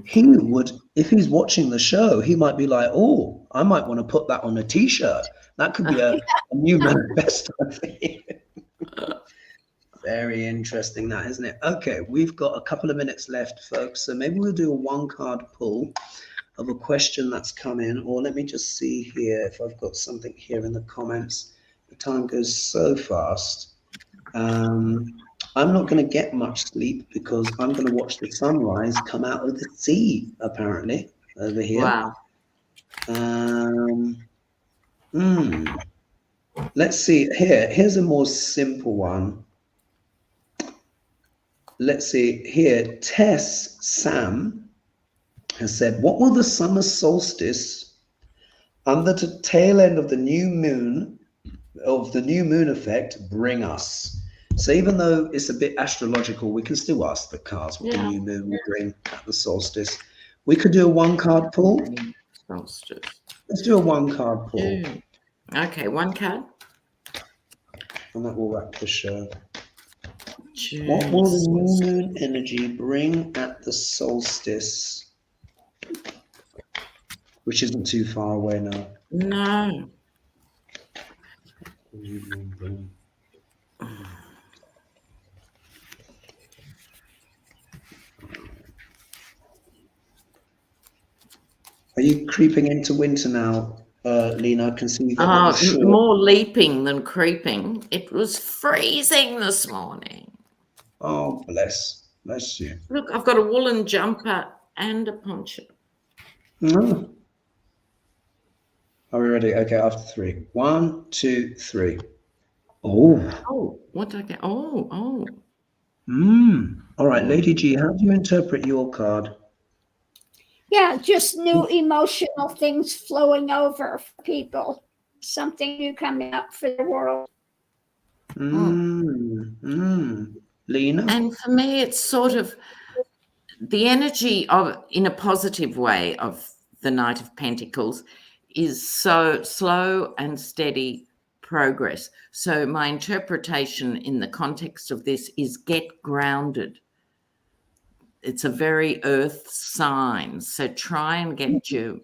he would, if he's watching the show, he might be like, oh, I might want to put that on a t-shirt. That could be a new manifesto thing. Very interesting, that, isn't it? Okay, we've got a couple of minutes left, folks. So maybe we'll do a one-card pull of a question that's come in. Or let me just see here if I've got something here in the comments. The time goes so fast. I'm not going to get much sleep because I'm going to watch the sunrise come out of the sea, apparently, over here. Wow. Let's see here. Here's a more simple one. Let's see here. Tess Sam has said, what will the summer solstice under the tail end of the new moon effect bring us? So even though it's a bit astrological, we can still ask the cards what the new moon will bring at the solstice. We could do a one-card pull. Solstice. Let's do a one-card pull. Okay, one card. And that will wrap the show. What will the new moon energy bring at the solstice? Which isn't too far away now. No. Are you creeping into winter now, Lena? I can see you've got more leaping than creeping. It was freezing this morning. Oh, bless you. Look, I've got a woolen jumper and a poncho. No. Are we ready? Okay, after 3. 1, 2, 3. Oh, what did I get? Oh. All right, Lady G, how do you interpret your card? Yeah, just new emotional things flowing over for people. Something new coming up for the world. Lena? And for me, it's sort of the energy of, in a positive way, of the Knight of Pentacles is so slow and steady progress. So my interpretation in the context of this is get grounded. It's a very earth sign. So try and get your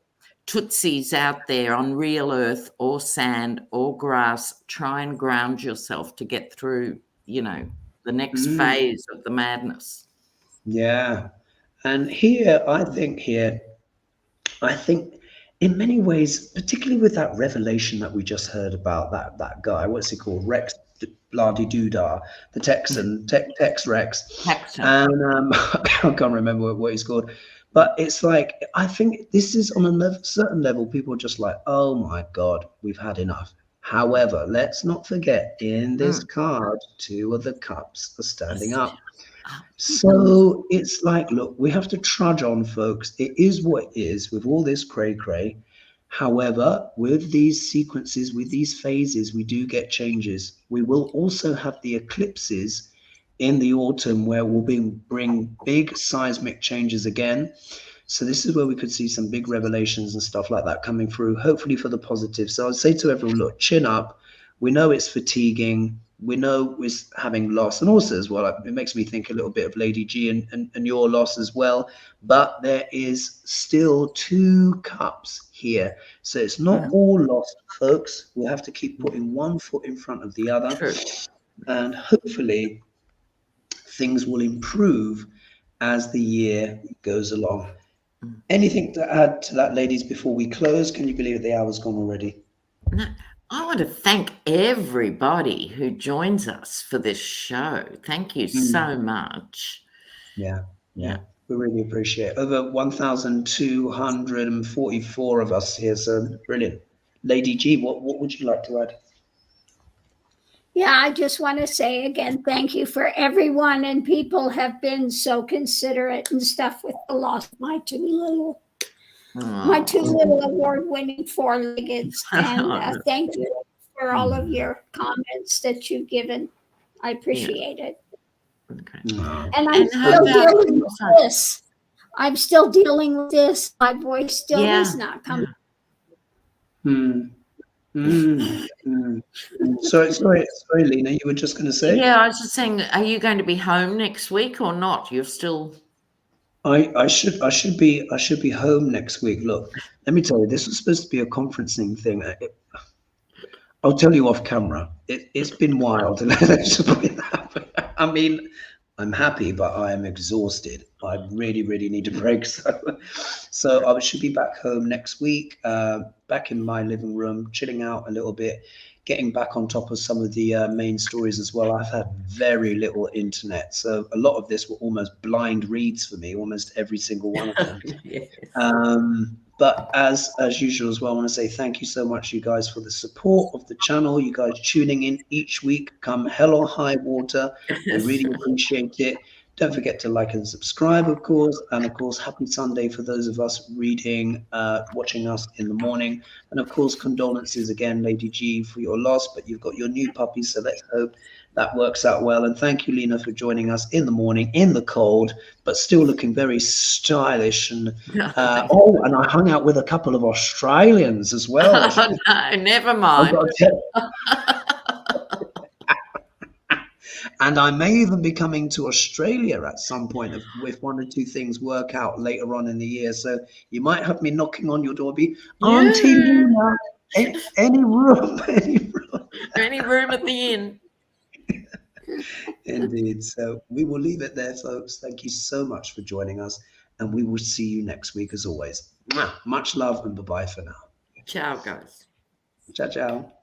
tootsies out there on real earth or sand or grass. Try and ground yourself to get through, the next phase of the madness. Yeah. And here, I think in many ways, particularly with that revelation that we just heard about, that guy, what's he called? Rex Blah-de-doo-dah, the Texan, Tex Rex. Texan. And I can't remember what he's called. But it's like, I think this is on a certain level, people are just like, oh my God, we've had enough. However, let's not forget, in this card, 2 of the cups are standing up. So it's like, look, we have to trudge on, folks. It is what it is with all this cray-cray. However, with these sequences, with these phases, we do get changes. We will also have the eclipses in the autumn where we'll bring big seismic changes again. So this is where we could see some big revelations and stuff like that coming through, hopefully for the positive. So I'd say to everyone, look, chin up. We know it's fatiguing. We know we're having loss. And also as well, it makes me think a little bit of Lady G and your loss as well. But there is still 2 cups here. So it's not all lost, folks. We'll have to keep putting one foot in front of the other. True. And hopefully things will improve as the year goes along. Anything to add to that, ladies, before we close? Can you believe the hour's gone already? No, I want to thank everybody who joins us for this show. Thank you so much. Yeah. We really appreciate it. Over 1,244 of us here, so brilliant. Lady G, what would you like to add? Yeah, I just want to say again, thank you for everyone, and people have been so considerate and stuff with the loss of my two little award-winning 4-leggeds. And thank you for all of your comments that you've given. I appreciate it. Okay. And I'm still dealing with this. My voice still is not coming. Sorry, Lena, you were just going to say? Yeah, I was just saying, are you going to be home next week or not? You're still. I should be home next week. Look, let me tell you, this was supposed to be a conferencing thing. I'll tell you off camera. It's been wild. I mean, I'm happy, but I am exhausted. I really, really need a break. So I should be back home next week, back in my living room, chilling out a little bit, getting back on top of some of the main stories as well. I've had very little internet, so a lot of this were almost blind reads for me, almost every single one of them. Yes. But as usual as well, I want to say thank you so much, you guys, for the support of the channel. You guys tuning in each week, come hell or high water. I really appreciate it. Don't forget to like and subscribe, of course. And of course, happy Sunday for those of us reading, watching us in the morning. And of course, condolences again, Lady G, for your loss. But you've got your new puppy, so let's hope that works out well. And thank you, Lena, for joining us in the morning, in the cold, but still looking very stylish. And and I hung out with a couple of Australians as well. Oh, no, never mind. And I may even be coming to Australia at some point if one or two things work out later on in the year. So you might have me knocking on your door, Auntie Lena, any room, any room. Any room at the inn. Indeed. So we will leave it there, folks. Thank you so much for joining us. And we will see you next week as always. Much love and bye-bye for now. Ciao, guys. Ciao, ciao.